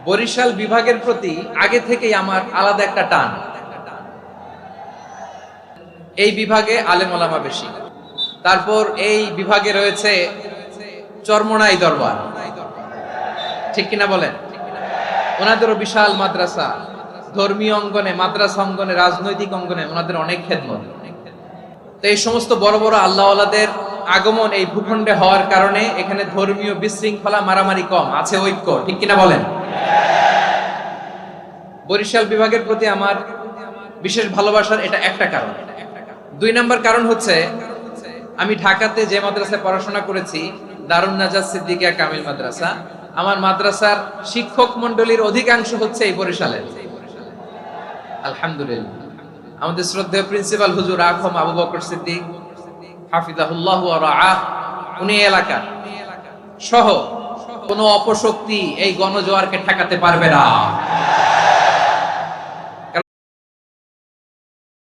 বরিশাল বিভাগের প্রতি আগে থেকেই আমার আলাদা একটা টান। এই বিভাগে আলেম ওলামা বেশি। তারপর এই বিভাগে রয়েছে চরমোনাই দরবার, ঠিক কিনা বলেন? ওনাদেরও বিশাল মাদ্রাসা, ধর্মীয় অঙ্গনে, মাদ্রাসা অঙ্গনে, রাজনৈতিক অঙ্গনে ওনাদের অনেক খেদমত। তো এই সমস্ত বড় বড় আল্লাহওয়ালাদের আগমন এই ভূখণ্ডে হওয়ার কারণে এখানে ধর্মীয় বিশৃঙ্খলা, মারামারি কম, আছে ঐক্য, ঠিক কিনা বলেন? বরিশাল বিভাগের প্রতি আমার বিশেষ ভালোবাসার এটা একটা কারণ। 2 নম্বর কারণ হচ্ছে, আমি ঢাকাতে যে মাদ্রাসায় পড়াশোনা করেছি, দারুন নাজাত সিদ্দিকিয়া কামিল মাদ্রাসা, আমার মাদ্রাসার শিক্ষক মন্ডলীর অধিকাংশ হচ্ছে এই বরিশালের। আলহামদুলিল্লাহ। আমাদের শ্রদ্ধেয় প্রিন্সিপাল হুজুর আখম আবু বকর সিদ্দিক হাফিজাহুল্লাহ ওয়া রাআহ, উনি এলাকার সহ কোনো অপশক্তি এই গণজোয়ারকে ঠেকাতে পারবে না।